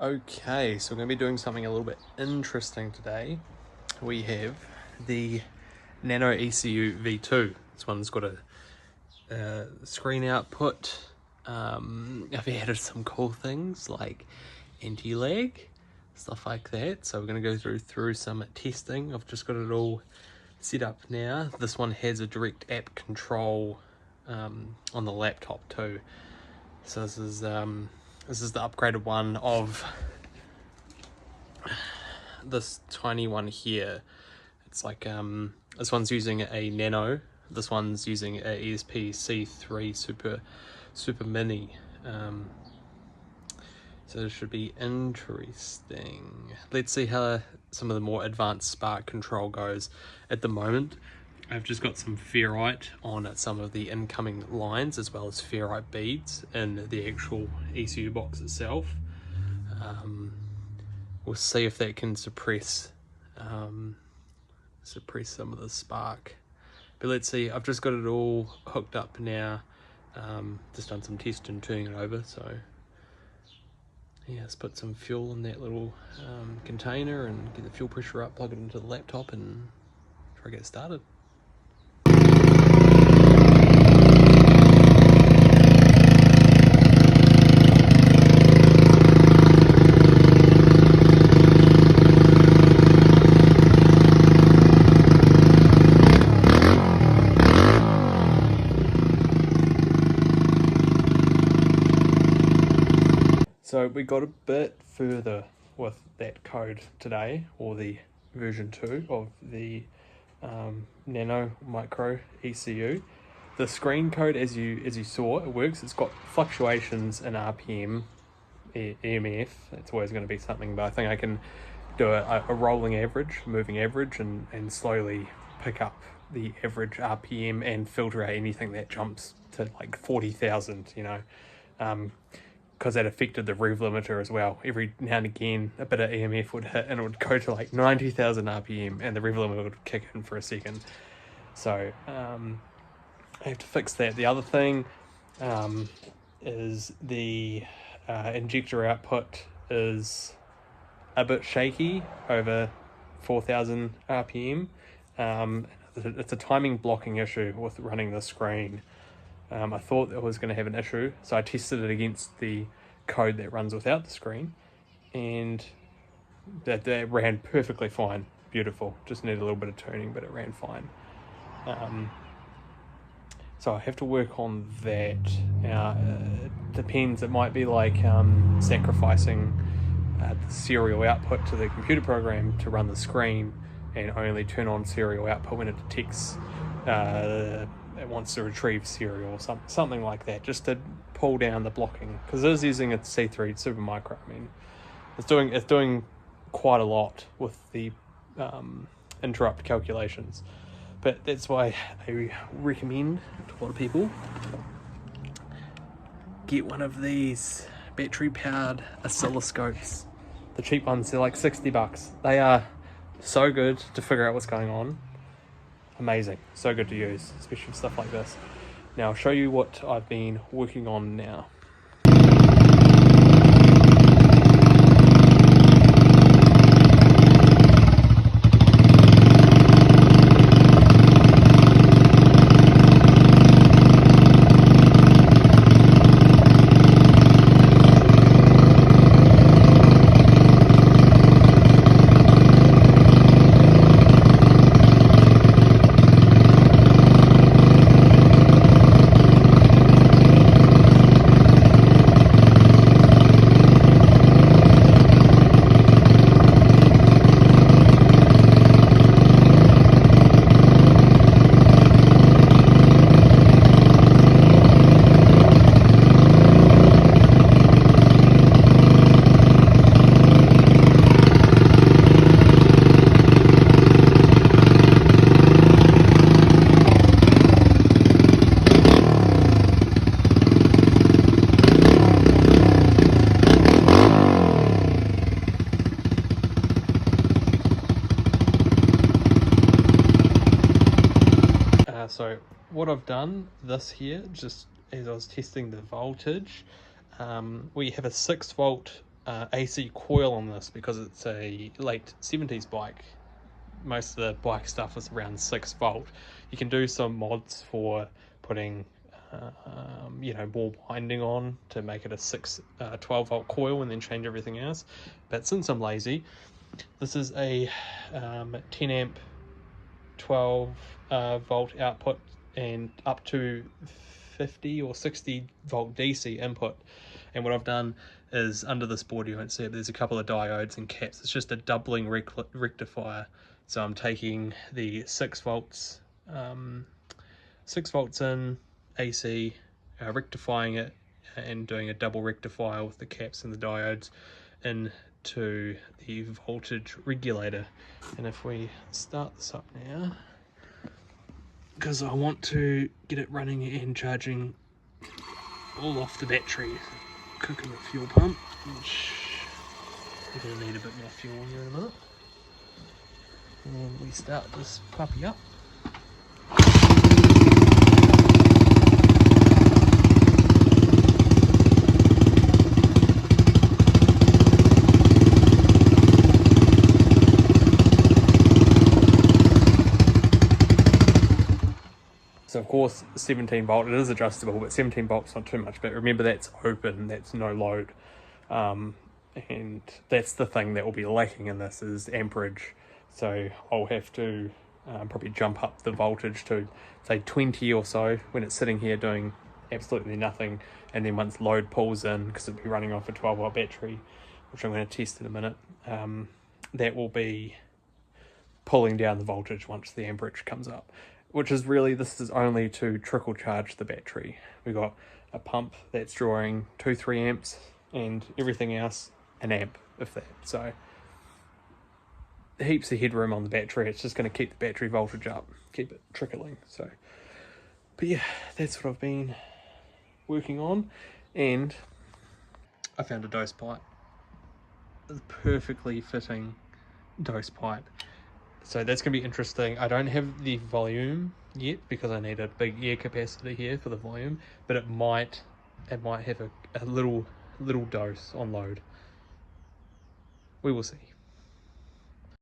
Okay, so we're going to be doing something a little bit interesting today. We have the Nano ECU V2. This one's got a screen output. I've added some cool things like anti-lag, stuff like that. So we're going to go through some testing. I've just got it all set up now. This one has a direct app control on the laptop too. So this is the upgraded one of this tiny one here. It's like this one's using a Nano, this one's using a ESP C3 Super Mini. So it should be interesting. Let's see how some of the more advanced spark control goes. At the moment, I've just got some ferrite on some of the incoming lines, as well as ferrite beads in the actual ECU box itself. We'll see if that can suppress some of the spark. But let's see, I've just got it all hooked up now. Just done some test and turning it over, so yeah, let's put some fuel in that little container and get the fuel pressure up, plug it into the laptop and try to get started. So we got a bit further with that code today, or the version 2 of the Nano Micro ECU. The screen code, as you saw, it works. It's got fluctuations in RPM, EMF. It's always going to be something, but I think I can do a rolling average, moving average, and slowly pick up the average RPM and filter out anything that jumps to like 40,000, you know. Because that affected the rev limiter as well. Every now and again, a bit of EMF would hit and it would go to like 90,000 RPM and the rev limiter would kick in for a second. So I have to fix that. The other thing is the injector output is a bit shaky over 4,000 RPM. It's a timing blocking issue with running the screen. I thought it was going to have an issue, so I tested it against the code that runs without the screen, and that ran perfectly fine. Beautiful. Just needed a little bit of tuning, but it ran fine. So I have to work on that. Now, it depends. It might be like sacrificing the serial output to the computer program to run the screen, and only turn on serial output when it detects it wants to retrieve serial or something like that, just to pull down the blocking, because it is using a C3 Super Micro. I mean, it's doing quite a lot with the interrupt calculations, but that's why I recommend to a lot of people get one of these battery powered oscilloscopes. The cheap ones, they're like $60. They are so good to figure out what's going on. Amazing, so good to use, especially for stuff like this. Now I'll show you what I've been working on now. So what I've done this here, just as I was testing the voltage, we have a 6 volt AC coil on this because it's a late 70s bike. Most of the bike stuff was around 6 volt. You can do some mods for putting more winding on to make it a 12 volt coil and then change everything else. But since I'm lazy, this is a 10 amp 12 volt output and up to 50 or 60 volt DC input. And what I've done is, under this board you won't see it, there's a couple of diodes and caps. It's just a doubling rectifier. So I'm taking the 6 volts in AC, rectifying it and doing a double rectifier with the caps and the diodes into the voltage regulator. And if we start this up now, because I want to get it running and charging all off the battery, cooking the fuel pump, which we're going to need a bit more fuel here in a minute. And we start this puppy up. So of course 17 volt, it is adjustable, but 17 volt's not too much. But remember, that's open, that's no load. And that's the thing that will be lacking in this, is amperage. So I'll have to probably jump up the voltage to say 20 or so when it's sitting here doing absolutely nothing. And then once load pulls in, because it'll be running off a 12 volt battery, which I'm going to test in a minute, that will be pulling down the voltage once the amperage comes up. Which is really, this is only to trickle charge the battery. We got a pump that's drawing 2-3 amps and everything else an amp, if that. So heaps of headroom on the battery. It's just going to keep the battery voltage up, keep it trickling. So, but yeah, that's what I've been working on. And I found a dose pipe, a perfectly fitting dose pipe. So that's going to be interesting. I don't have the volume yet because I need a big air capacity here for the volume, but it might have a little dose on load. We will see.